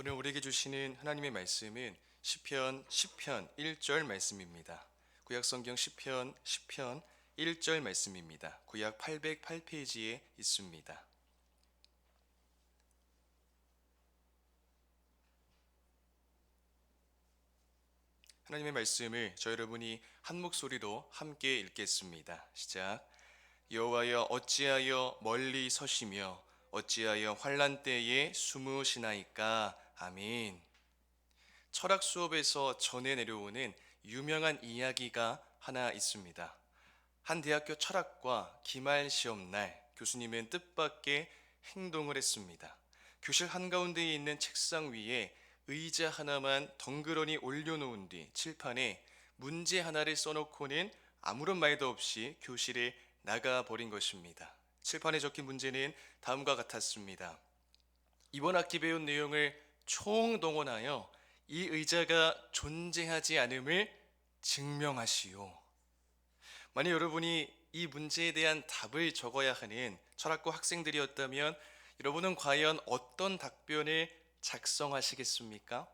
오늘 우리에게 주시는 하나님의 말씀은 시편 10편 1절 말씀입니다. 구약 성경 시편 10편 1절 말씀입니다. 구약 808페이지에 있습니다. 하나님의 말씀을 저 여러분이 한 목소리로 함께 읽겠습니다. 시작. 여호와여 어찌하여 멀리 서시며 어찌하여 환난 때에 숨으시나이까. 아멘. 철학 수업에서 전해 내려오는 유명한 이야기가 하나 있습니다. 한 대학교 철학과 기말 시험 날 교수님은 뜻밖의 행동을 했습니다. 교실 한가운데에 있는 책상 위에 의자 하나만 덩그러니 올려놓은 뒤 칠판에 문제 하나를 써놓고는 아무런 말도 없이 교실에 나가버린 것입니다. 칠판에 적힌 문제는 다음과 같았습니다. 이번 학기 배운 내용을 총동원하여 이 의자가 존재하지 않음을 증명하시오. 만약 여러분이 이 문제에 대한 답을 적어야 하는 철학과 학생들이었다면 여러분은 과연 어떤 답변을 작성하시겠습니까?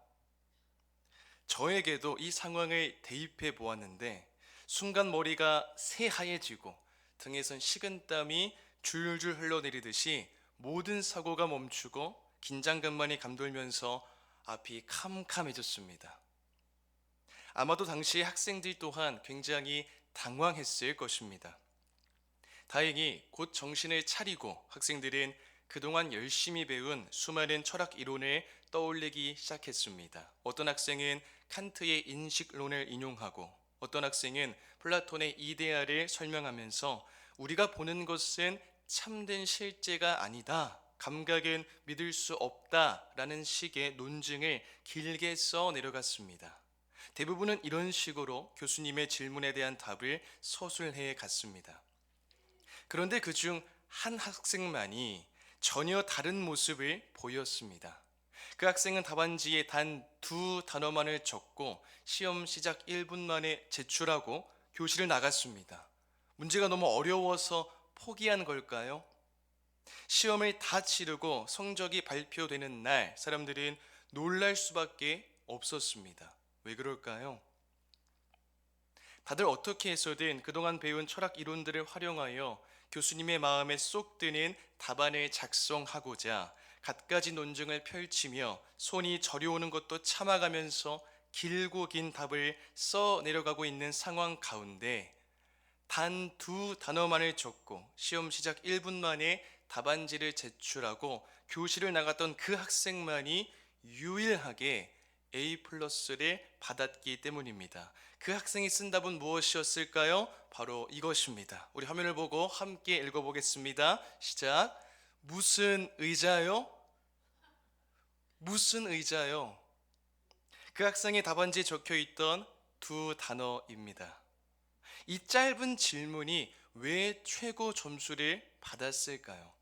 저에게도 이 상황을 대입해 보았는데 순간 머리가 새하얘지고 등에선 식은땀이 줄줄 흘러내리듯이 모든 사고가 멈추고 긴장감만이 감돌면서 앞이 캄캄해졌습니다. 아마도 당시 학생들 또한 굉장히 당황했을 것입니다. 다행히 곧 정신을 차리고 학생들은 그동안 열심히 배운 수많은 철학 이론을 떠올리기 시작했습니다. 어떤 학생은 칸트의 인식론을 인용하고 어떤 학생은 플라톤의 이데아를 설명하면서 우리가 보는 것은 참된 실제가 아니다, 감각은 믿을 수 없다라는 식의 논증을 길게 써 내려갔습니다. 대부분은 이런 식으로 교수님의 질문에 대한 답을 서술해 갔습니다. 그런데 그중 한 학생만이 전혀 다른 모습을 보였습니다. 그 학생은 답안지에 단 2단어만을 적고 시험 시작 1분 만에 제출하고 교실을 나갔습니다. 문제가 너무 어려워서 포기한 걸까요? 시험을 다 치르고 성적이 발표되는 날 사람들은 놀랄 수밖에 없었습니다. 왜 그럴까요? 다들 어떻게 해서든 그동안 배운 철학 이론들을 활용하여 교수님의 마음에 쏙 드는 답안을 작성하고자 갖가지 논증을 펼치며 손이 저려오는 것도 참아가면서 길고 긴 답을 써 내려가고 있는 상황 가운데 단 2단어만을 적고 시험 시작 1분 만에 답안지를 제출하고 교실을 나갔던 그 학생만이 유일하게 A+를 받았기 때문입니다. 그 학생이 쓴 답은 무엇이었을까요? 바로 이것입니다. 우리 화면을 보고 함께 읽어보겠습니다. 시작. 무슨 의자요? 무슨 의자요? 그 학생의 답안지에 적혀있던 2단어입니다. 이 짧은 질문이 왜 최고 점수를 받았을까요?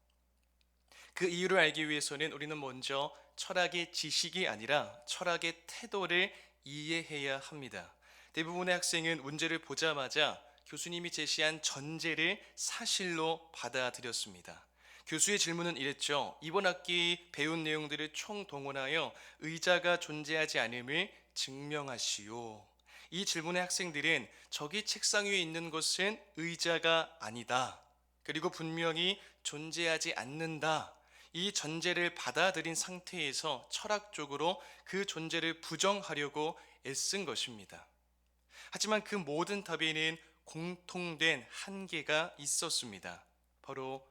그 이유를 알기 위해서는 우리는 먼저 철학의 지식이 아니라 철학의 태도를 이해해야 합니다. 대부분의 학생은 문제를 보자마자 교수님이 제시한 전제를 사실로 받아들였습니다. 교수의 질문은 이랬죠. 이번 학기 배운 내용들을 총동원하여 의자가 존재하지 않음을 증명하시오. 이 질문의 학생들은 저기 책상 위에 있는 것은 의자가 아니다, 그리고 분명히 존재하지 않는다, 이 전제를 받아들인 상태에서 철학적으로 그 존재를 부정하려고 애쓴 것입니다. 하지만 그 모든 답에는 공통된 한계가 있었습니다. 바로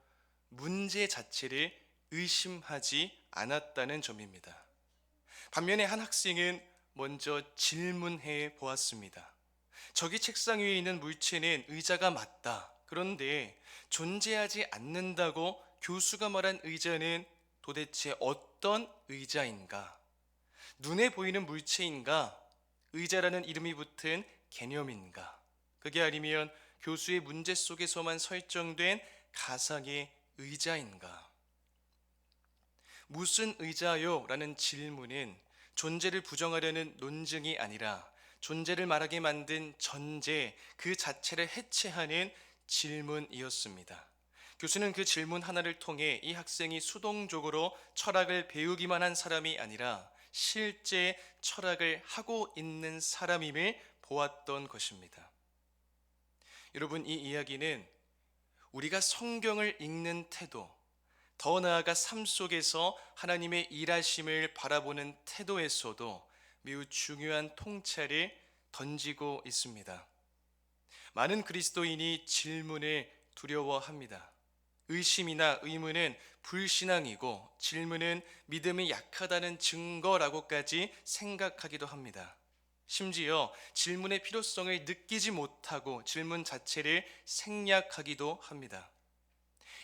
문제 자체를 의심하지 않았다는 점입니다. 반면에 한 학생은 먼저 질문해 보았습니다. 저기 책상 위에 있는 물체는 의자가 맞다. 그런데 존재하지 않는다고 교수가 말한 의자는 도대체 어떤 의자인가? 눈에 보이는 물체인가? 의자라는 이름이 붙은 개념인가? 그게 아니면 교수의 문제 속에서만 설정된 가상의 의자인가? 무슨 의자요? 라는 질문은 존재를 부정하려는 논증이 아니라 존재를 말하게 만든 전제 그 자체를 해체하는 질문이었습니다. 교수는 그 질문 하나를 통해 이 학생이 수동적으로 철학을 배우기만 한 사람이 아니라 실제 철학을 하고 있는 사람임을 보았던 것입니다. 여러분, 이 이야기는 우리가 성경을 읽는 태도, 더 나아가 삶 속에서 하나님의 일하심을 바라보는 태도에서도 매우 중요한 통찰을 던지고 있습니다. 많은 그리스도인이 질문을 두려워합니다. 의심이나 의문은 불신앙이고 질문은 믿음이 약하다는 증거라고까지 생각하기도 합니다. 심지어 질문의 필요성을 느끼지 못하고 질문 자체를 생략하기도 합니다.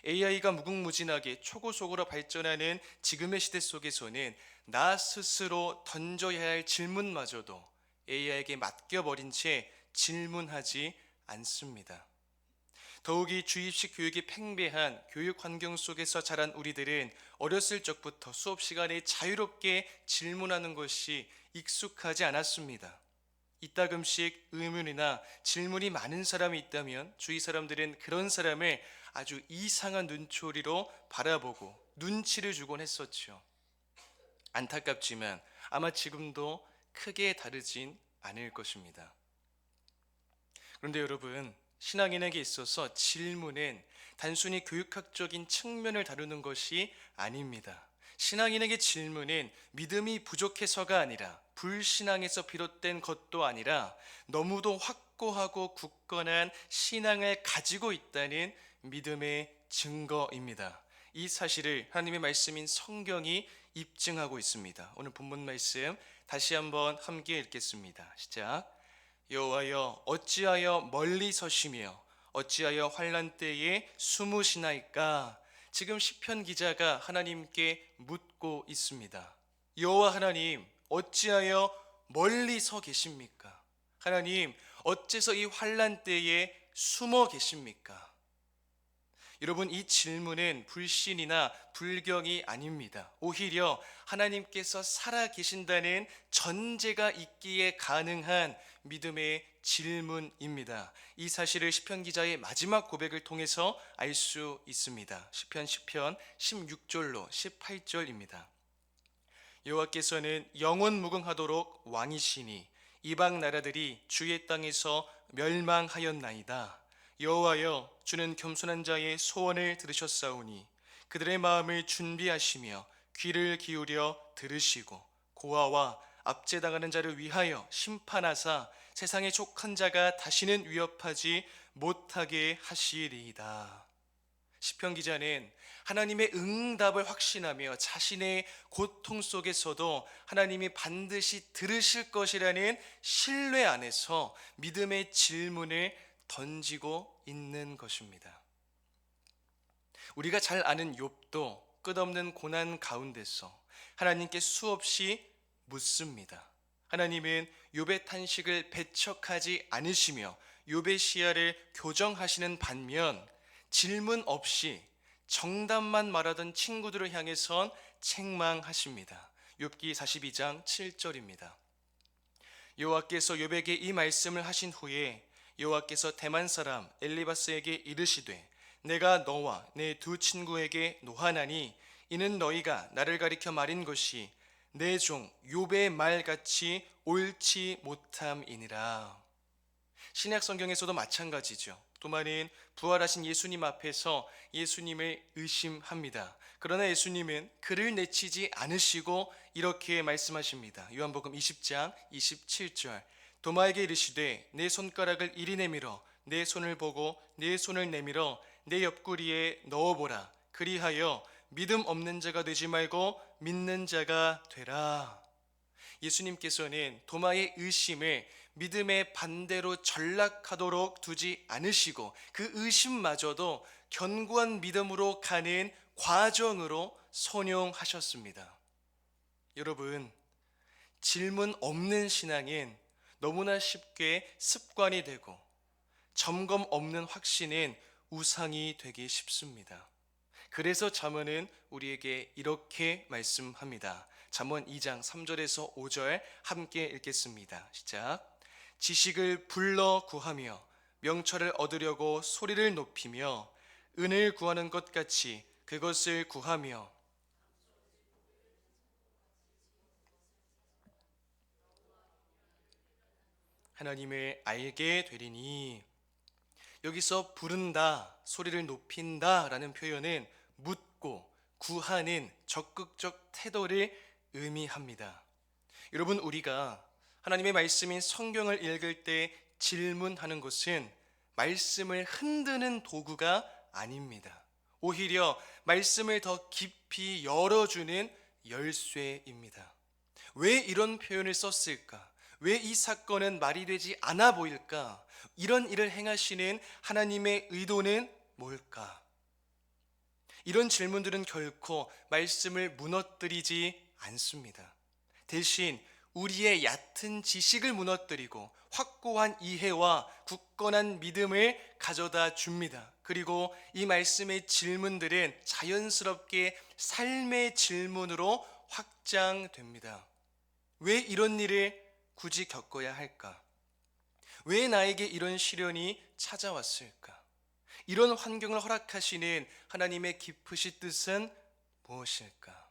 AI가 무궁무진하게 초고속으로 발전하는 지금의 시대 속에서는 나 스스로 던져야 할 질문마저도 AI에게 맡겨버린 채 질문하지 않습니다. 더욱이 주입식 교육이 팽배한 교육 환경 속에서 자란 우리들은 어렸을 적부터 수업 시간에 자유롭게 질문하는 것이 익숙하지 않았습니다. 이따금씩 의문이나 질문이 많은 사람이 있다면 주위 사람들은 그런 사람을 아주 이상한 눈초리로 바라보고 눈치를 주곤 했었죠. 안타깝지만 아마 지금도 크게 다르진 않을 것입니다. 그런데 여러분, 신앙인에게 있어서 질문은 단순히 교육학적인 측면을 다루는 것이 아닙니다. 신앙인에게 질문은 믿음이 부족해서가 아니라 불신앙에서 비롯된 것도 아니라 너무도 확고하고 굳건한 신앙을 가지고 있다는 믿음의 증거입니다. 이 사실을 하나님의 말씀인 성경이 입증하고 있습니다. 오늘 본문 말씀 다시 한번 함께 읽겠습니다. 시작. 여호와여, 어찌하여 멀리 서시며 어찌하여 환난 때에 숨으시나이까? 지금 시편 기자가 하나님께 묻고 있습니다. 여호와 하나님, 어찌하여 멀리 서 계십니까? 하나님, 어째서 이 환난 때에 숨어 계십니까? 여러분, 이 질문은 불신이나 불경이 아닙니다. 오히려 하나님께서 살아 계신다는 전제가 있기에 가능한 믿음의 질문입니다. 이 사실을 시편 기자의 마지막 고백을 통해서 알 수 있습니다. 시편 10편 16절로 18절입니다. 여호와께서는 영원무궁하도록 왕이시니 이방 나라들이 주의 땅에서 멸망하였나이다. 여호와여, 주는 겸손한 자의 소원을 들으셨사오니 그들의 마음을 준비하시며 귀를 기울여 들으시고 고아와 압제당하는 자를 위하여 심판하사 세상의 족한 자가 다시는 위협하지 못하게 하시리이다. 시편 기자는 하나님의 응답을 확신하며 자신의 고통 속에서도 하나님이 반드시 들으실 것이라는 신뢰 안에서 믿음의 질문을 던지고 있는 것입니다. 우리가 잘 아는 욥도 끝없는 고난 가운데서 하나님께 수없이 묻습니다. 하나님은 욥의 탄식을 배척하지 않으시며 욥의 시야를 교정하시는 반면 질문 없이 정답만 말하던 친구들을 향해선 책망하십니다. 욥기 42장 7절입니다. 여호와께서 욥에게 이 말씀을 하신 후에 여호와께서 대만 사람 엘리바스에게 이르시되 내가 너와 내 두 친구에게 노하나니 이는 너희가 나를 가리켜 말인 것이 내 종 욥의 말같이 옳지 못함이니라. 신약 성경에서도 마찬가지죠. 또 많은 부활하신 예수님 앞에서 예수님을 의심합니다. 그러나 예수님은 그를 내치지 않으시고 이렇게 말씀하십니다. 요한복음 20장 27절 도마에게 이르시되 내 손가락을 이리 내밀어 내 손을 보고 내 손을 내밀어 내 옆구리에 넣어보라. 그리하여 믿음 없는 자가 되지 말고 믿는 자가 되라. 예수님께서는 도마의 의심을 믿음의 반대로 전락하도록 두지 않으시고 그 의심마저도 견고한 믿음으로 가는 과정으로 선용하셨습니다. 여러분, 질문 없는 신앙은 너무나 쉽게 습관이 되고 점검 없는 확신은 우상이 되기 쉽습니다. 그래서 잠언은 우리에게 이렇게 말씀합니다. 잠언 2장 3절에서 5절 함께 읽겠습니다. 시작. 지식을 불러 구하며 명철을 얻으려고 소리를 높이며 은을 구하는 것 같이 그것을 구하며 하나님을 알게 되리니, 여기서 부른다, 소리를 높인다 라는 표현은 묻고 구하는 적극적 태도를 의미합니다. 여러분, 우리가 하나님의 말씀인 성경을 읽을 때 질문하는 것은 말씀을 흔드는 도구가 아닙니다. 오히려 말씀을 더 깊이 열어주는 열쇠입니다. 왜 이런 표현을 썼을까? 왜 이 사건은 말이 되지 않아 보일까? 이런 일을 행하시는 하나님의 의도는 뭘까? 이런 질문들은 결코 말씀을 무너뜨리지 않습니다. 대신 우리의 얕은 지식을 무너뜨리고 확고한 이해와 굳건한 믿음을 가져다 줍니다. 그리고 이 말씀의 질문들은 자연스럽게 삶의 질문으로 확장됩니다. 왜 이런 일을 굳이 겪어야 할까? 왜 나에게 이런 시련이 찾아왔을까? 이런 환경을 허락하시는 하나님의 깊으신 뜻은 무엇일까?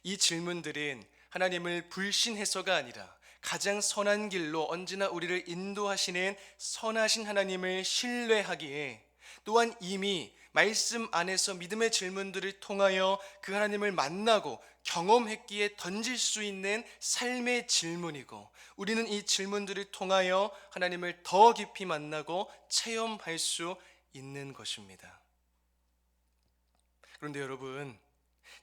이 질문들은 하나님을 불신해서가 아니라 가장 선한 길로 언제나 우리를 인도하시는 선하신 하나님을 신뢰하기에, 또한 이미 말씀 안에서 믿음의 질문들을 통하여 그 하나님을 만나고 경험했기에 던질 수 있는 삶의 질문이고, 우리는 이 질문들을 통하여 하나님을 더 깊이 만나고 체험할 수 있는 것입니다. 그런데 여러분,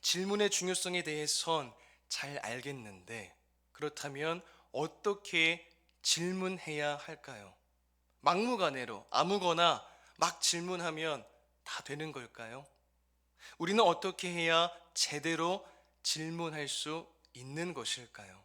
질문의 중요성에 대해선 잘 알겠는데, 그렇다면 어떻게 질문해야 할까요? 막무가내로 아무거나 막 질문하면 다 되는 걸까요? 우리는 어떻게 해야 제대로 질문할 수 있는 것일까요?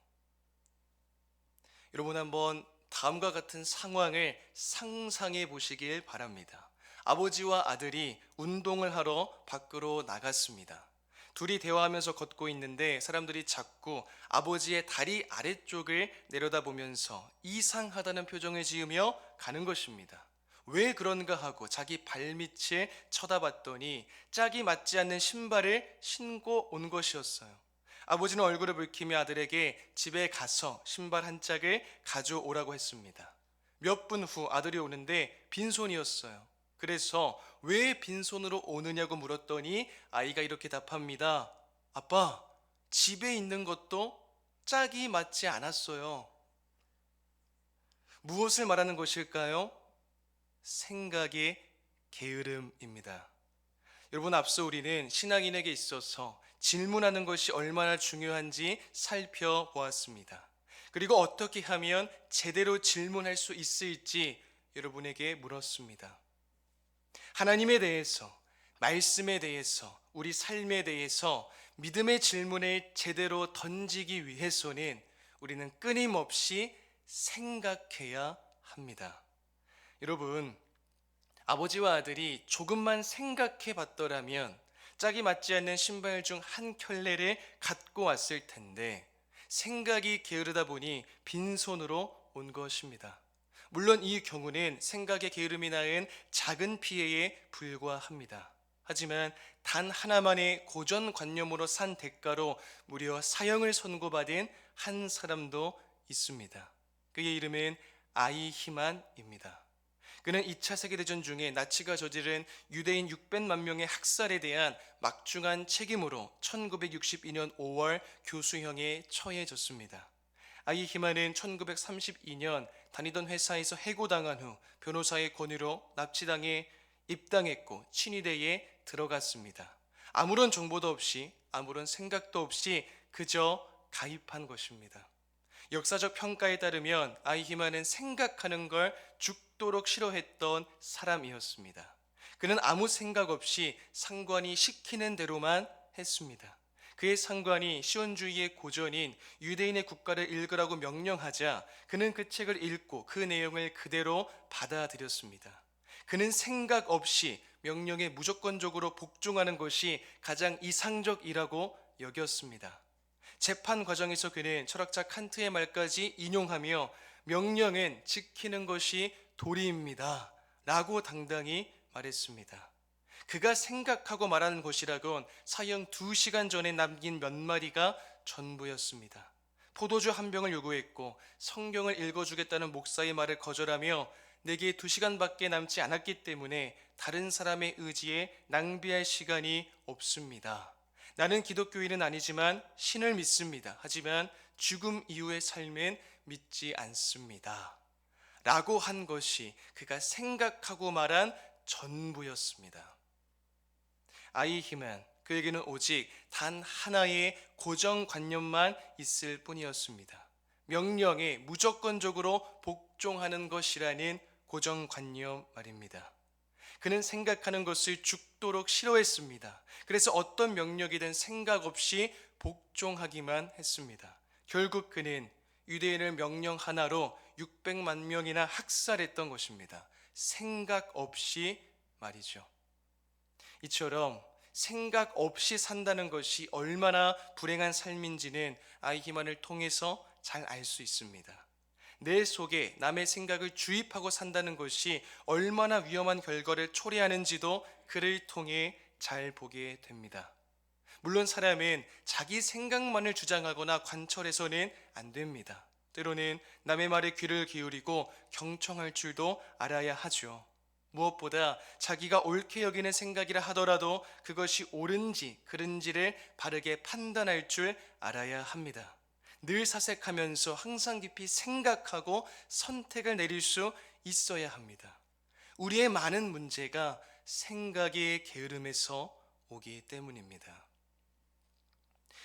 여러분, 한번 다음과 같은 상황을 상상해 보시길 바랍니다. 아버지와 아들이 운동을 하러 밖으로 나갔습니다. 둘이 대화하면서 걷고 있는데 사람들이 자꾸 아버지의 다리 아래쪽을 내려다보면서 이상하다는 표정을 지으며 가는 것입니다. 왜 그런가 하고 자기 발밑을 쳐다봤더니 짝이 맞지 않는 신발을 신고 온 것이었어요. 아버지는 얼굴을 붉히며 아들에게 집에 가서 신발 한 짝을 가져오라고 했습니다. 몇 분 후 아들이 오는데 빈손이었어요. 그래서 왜 빈손으로 오느냐고 물었더니 아이가 이렇게 답합니다. 아빠, 집에 있는 것도 짝이 맞지 않았어요. 무엇을 말하는 것일까요? 생각의 게으름입니다. 여러분, 앞서 우리는 신앙인에게 있어서 질문하는 것이 얼마나 중요한지 살펴보았습니다. 그리고 어떻게 하면 제대로 질문할 수 있을지 여러분에게 물었습니다. 하나님에 대해서, 말씀에 대해서, 우리 삶에 대해서 믿음의 질문을 제대로 던지기 위해서는 우리는 끊임없이 생각해야 합니다. 여러분, 아버지와 아들이 조금만 생각해 봤더라면 짝이 맞지 않는 신발 중 한 켤레를 갖고 왔을 텐데, 생각이 게으르다 보니 빈손으로 온 것입니다. 물론 이 경우는 생각의 게으름이 낳은 작은 피해에 불과합니다. 하지만 단 하나만의 고정관념으로 산 대가로 무려 사형을 선고받은 한 사람도 있습니다. 그의 이름은 아이히만입니다. 그는 2차 세계대전 중에 나치가 저지른 유대인 600만 명의 학살에 대한 막중한 책임으로 1962년 5월 교수형에 처해졌습니다. 아이히만은 1932년 다니던 회사에서 해고당한 후 변호사의 권유로 납치당해 입당했고 친위대에 들어갔습니다. 아무런 정보도 없이, 아무런 생각도 없이 그저 가입한 것입니다. 역사적 평가에 따르면 아이히만은 생각하는 걸 죽도록 싫어했던 사람이었습니다. 그는 아무 생각 없이 상관이 시키는 대로만 했습니다. 그의 상관이 시온주의의 고전인 유대인의 국가를 읽으라고 명령하자 그는 그 책을 읽고 그 내용을 그대로 받아들였습니다. 그는 생각 없이 명령에 무조건적으로 복종하는 것이 가장 이상적이라고 여겼습니다. 재판 과정에서 그는 철학자 칸트의 말까지 인용하며 명령은 지키는 것이 도리입니다 라고 당당히 말했습니다. 그가 생각하고 말하는 것이라곤 사형 2시간 전에 남긴 몇 마디가 전부였습니다. 포도주 한 병을 요구했고 성경을 읽어주겠다는 목사의 말을 거절하며 내게 2시간밖에 남지 않았기 때문에 다른 사람의 의지에 낭비할 시간이 없습니다. 나는 기독교인은 아니지만 신을 믿습니다. 하지만 죽음 이후의 삶은 믿지 않습니다. 라고 한 것이 그가 생각하고 말한 전부였습니다. 아이힘은 그에게는 오직 단 하나의 고정관념만 있을 뿐이었습니다. 명령에 무조건적으로 복종하는 것이라는 고정관념 말입니다. 그는 생각하는 것을 죽도록 싫어했습니다. 그래서 어떤 명령이든 생각 없이 복종하기만 했습니다. 결국 그는 유대인을 명령 하나로 600만 명이나 학살했던 것입니다. 생각 없이 말이죠. 이처럼 생각 없이 산다는 것이 얼마나 불행한 삶인지는 아이히만을 통해서 잘 알 수 있습니다. 내 속에 남의 생각을 주입하고 산다는 것이 얼마나 위험한 결과를 초래하는지도 그를 통해 잘 보게 됩니다. 물론 사람은 자기 생각만을 주장하거나 관철해서는 안 됩니다. 때로는 남의 말에 귀를 기울이고 경청할 줄도 알아야 하죠. 무엇보다 자기가 옳게 여기는 생각이라 하더라도 그것이 옳은지 그른지를 바르게 판단할 줄 알아야 합니다. 늘 사색하면서 항상 깊이 생각하고 선택을 내릴 수 있어야 합니다. 우리의 많은 문제가 생각의 게으름에서 오기 때문입니다.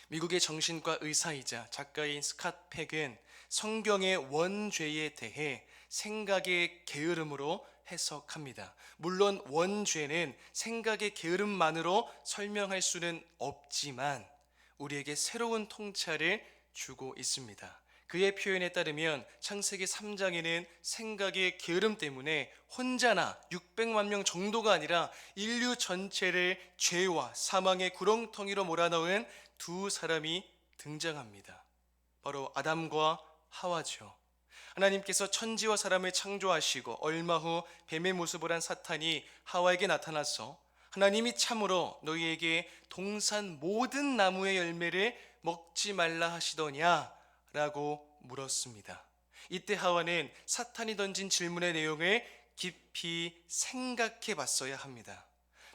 미국의 정신과 의사이자 작가인 스캇 팩은 성경의 원죄에 대해 생각의 게으름으로 해석합니다. 물론 원죄는 생각의 게으름만으로 설명할 수는 없지만 우리에게 새로운 통찰을 주고 있습니다. 그의 표현에 따르면 창세기 3장에는 생각의 게으름 때문에 혼자나 600만 명 정도가 아니라 인류 전체를 죄와 사망의 구렁텅이로 몰아넣은 두 사람이 등장합니다. 바로 아담과 하와죠. 하나님께서 천지와 사람을 창조하시고 얼마 후 뱀의 모습을 한 사탄이 하와에게 나타나서 하나님이 참으로 너희에게 동산 모든 나무의 열매를 먹지 말라 하시더냐? 라고 물었습니다. 이때 하와는 사탄이 던진 질문의 내용을 깊이 생각해 봤어야 합니다.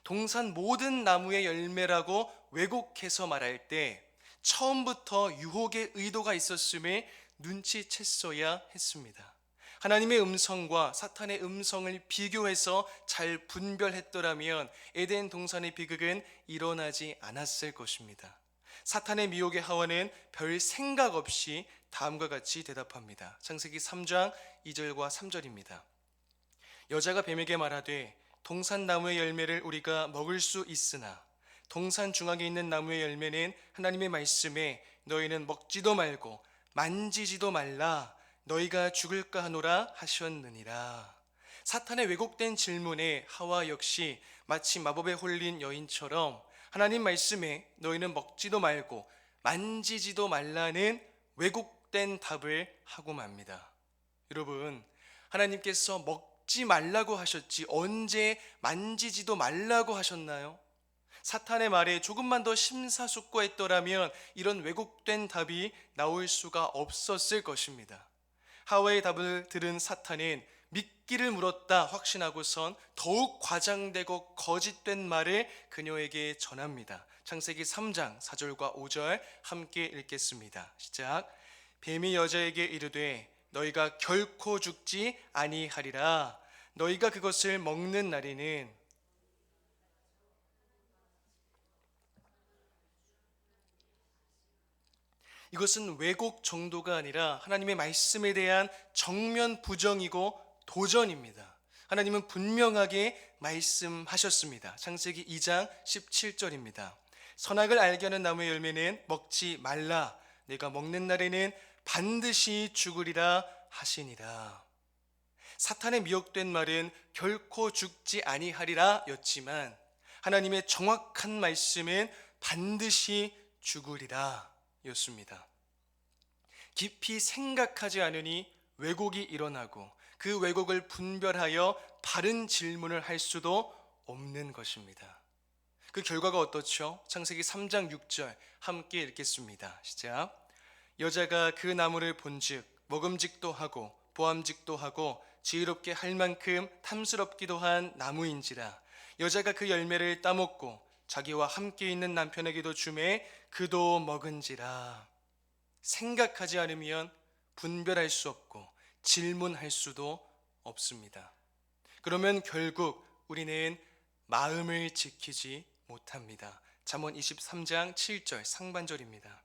동산 모든 나무의 열매라고 왜곡해서 말할 때 처음부터 유혹의 의도가 있었음을 눈치챘어야 했습니다. 하나님의 음성과 사탄의 음성을 비교해서 잘 분별했더라면 에덴 동산의 비극은 일어나지 않았을 것입니다. 사탄의 미혹의 하와는 별 생각 없이 다음과 같이 대답합니다. 창세기 3장 2절과 3절입니다. 여자가 뱀에게 말하되 동산 나무의 열매를 우리가 먹을 수 있으나 동산 중앙에 있는 나무의 열매는 하나님의 말씀에 너희는 먹지도 말고 만지지도 말라 너희가 죽을까 하노라 하셨느니라. 사탄의 왜곡된 질문에 하와 역시 마치 마법에 홀린 여인처럼 하나님 말씀에 너희는 먹지도 말고 만지지도 말라는 왜곡된 답을 하고 맙니다. 여러분, 하나님께서 먹지 말라고 하셨지 언제 만지지도 말라고 하셨나요? 사탄의 말에 조금만 더 심사숙고했더라면 이런 왜곡된 답이 나올 수가 없었을 것입니다. 하와의 답을 들은 사탄은 믿기를 물었다 확신하고선 더욱 과장되고 거짓된 말을 그녀에게 전합니다. 창세기 3장 4절과 5절 함께 읽겠습니다. 시작. 뱀이 여자에게 이르되 너희가 결코 죽지 아니하리라. 너희가 그것을 먹는 날에는 이것은 왜곡 정도가 아니라 하나님의 말씀에 대한 정면 부정이고 도전입니다. 하나님은 분명하게 말씀하셨습니다. 창세기 2장 17절입니다. 선악을 알게 하는 나무의 열매는 먹지 말라. 내가 먹는 날에는 반드시 죽으리라 하시니라. 사탄의 미혹된 말은 결코 죽지 아니하리라 였지만 하나님의 정확한 말씀은 반드시 죽으리라 였습니다. 깊이 생각하지 않으니 왜곡이 일어나고 그 왜곡을 분별하여 바른 질문을 할 수도 없는 것입니다. 그 결과가 어떻죠? 창세기 3장 6절 함께 읽겠습니다. 시작. 여자가 그 나무를 본즉 먹음직도 하고 보암직도 하고 지혜롭게 할 만큼 탐스럽기도 한 나무인지라. 여자가 그 열매를 따먹고 자기와 함께 있는 남편에게도 주매 그도 먹은지라. 생각하지 않으면 분별할 수 없고 질문할 수도 없습니다. 그러면 결국 우리는 마음을 지키지 못합니다. 잠언 23장 7절 상반절입니다.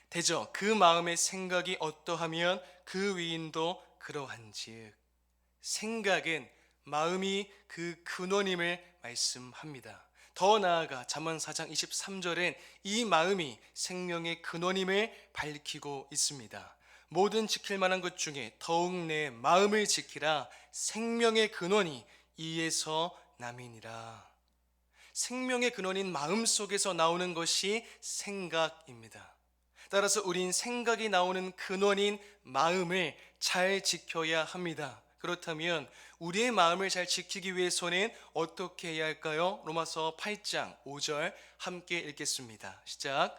대저 그 마음의 생각이 어떠하면 그 위인도 그러한즉. 생각은 마음이 그 근원임을 말씀합니다. 더 나아가 잠언 4장 23절엔 이 마음이 생명의 근원임을 밝히고 있습니다. 모든 지킬 만한 것 중에 더욱 내 마음을 지키라. 생명의 근원이 이에서 남이니라. 생명의 근원인 마음 속에서 나오는 것이 생각입니다. 따라서 우린 생각이 나오는 근원인 마음을 잘 지켜야 합니다. 그렇다면 우리의 마음을 잘 지키기 위해서는 어떻게 해야 할까요? 로마서 8장 5절 함께 읽겠습니다. 시작.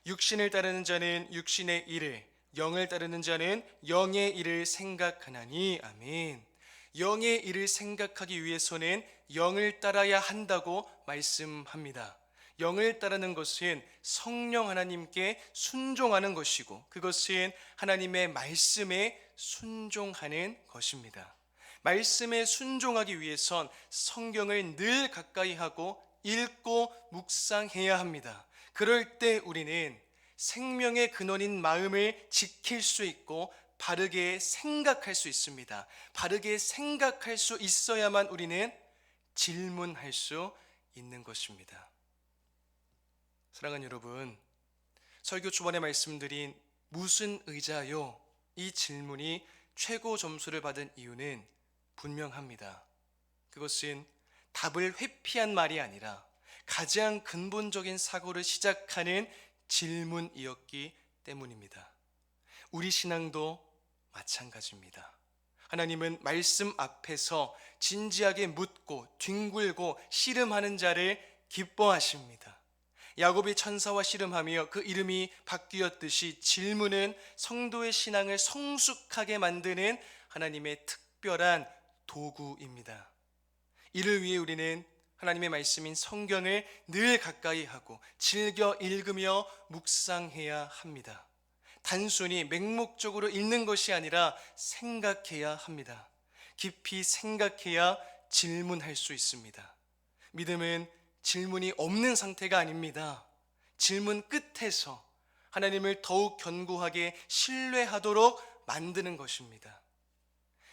육신을 따르는 자는 육신의 일을, 영을 따르는 자는 영의 일을 생각하나니. 아멘. 영의 일을 생각하기 위해서는 영을 따라야 한다고 말씀합니다. 영을 따르는 것은 성령 하나님께 순종하는 것이고 그것은 하나님의 말씀에 순종하는 것입니다. 말씀에 순종하기 위해선 성경을 늘 가까이 하고 읽고 묵상해야 합니다. 그럴 때 우리는 생명의 근원인 마음을 지킬 수 있고 바르게 생각할 수 있습니다. 바르게 생각할 수 있어야만 우리는 질문할 수 있는 것입니다. 사랑하는 여러분, 설교 초반에 말씀드린 무슨 의자요? 이 질문이 최고 점수를 받은 이유는 분명합니다. 그것은 답을 회피한 말이 아니라 가장 근본적인 사고를 시작하는 질문이었기 때문입니다. 우리 신앙도 마찬가지입니다. 하나님은 말씀 앞에서 진지하게 묻고 뒹굴고 씨름하는 자를 기뻐하십니다. 야곱이 천사와 씨름하며 그 이름이 바뀌었듯이 질문은 성도의 신앙을 성숙하게 만드는 하나님의 특별한 도구입니다. 이를 위해 우리는 하나님의 말씀인 성경을 늘 가까이 하고 즐겨 읽으며 묵상해야 합니다. 단순히 맹목적으로 읽는 것이 아니라 생각해야 합니다. 깊이 생각해야 질문할 수 있습니다. 믿음은 질문이 없는 상태가 아닙니다. 질문 끝에서 하나님을 더욱 견고하게 신뢰하도록 만드는 것입니다.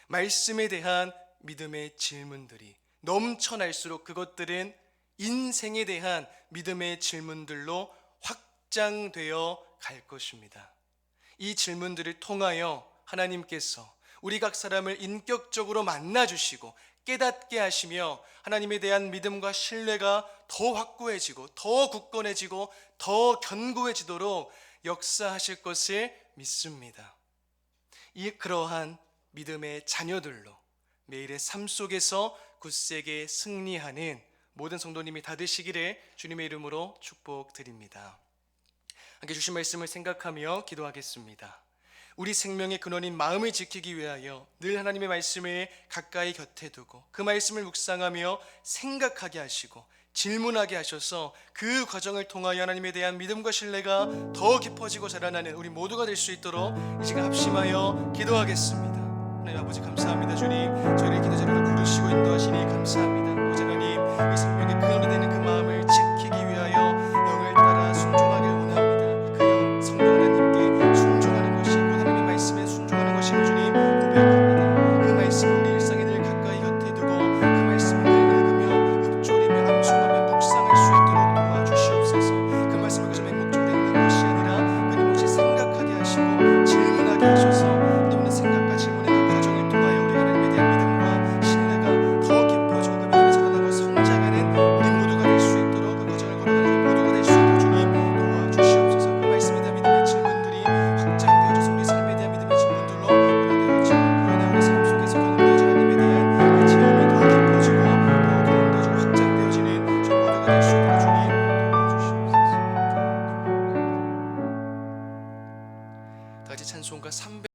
말씀에 대한 믿음의 질문들이 넘쳐날수록 그것들은 인생에 대한 믿음의 질문들로 확장되어 갈 것입니다. 이 질문들을 통하여 하나님께서 우리 각 사람을 인격적으로 만나주시고 깨닫게 하시며 하나님에 대한 믿음과 신뢰가 더 확고해지고 더 굳건해지고 더 견고해지도록 역사하실 것을 믿습니다. 그러한 믿음의 자녀들로 매일의 삶 속에서 굳세게 승리하는 모든 성도님이 다 되시기를 주님의 이름으로 축복드립니다. 함께 주신 말씀을 생각하며 기도하겠습니다. 우리 생명의 근원인 마음을 지키기 위하여 늘 하나님의 말씀을 가까이 곁에 두고 그 말씀을 묵상하며 생각하게 하시고 질문하게 하셔서 그 과정을 통하여 하나님에 대한 믿음과 신뢰가 더 깊어지고 자라나는 우리 모두가 될 수 있도록 이 시간 합심하여 기도하겠습니다. 하나님 아버지 감사합니다. 주님, 저희를 기도 자리로 부르시고 인도하시니 감사합니다. 아버지 하나님, 이 생명의 근원이 되는 그 마음을 지키기 위하여 영을 따라 순종하길 원합니다. 그 성령 하나님께 순종하는 것이 곧 하나님의 말씀에 순종하는 것임을 주님 고백합니다. 그 말씀을 우리 일상에 늘 가까이 곁에 두고 그 말씀을 늘 읽으며 읊조리며 암송하며 묵상할 수 있도록 도와주시옵소서. 그 말씀을 그저 맹목적으로 읽는 것이 아니라 끊임없이 생각하게 하시고 질문하게 하셔서 또는 생각과 질문의 그 과정을 통하여 우리 하나님에 대한 믿음과 신뢰가 더 깊어지고 그 믿음이 자라나고 성장하는 우리 모두가 될 수 있도록 다시 찬송가 300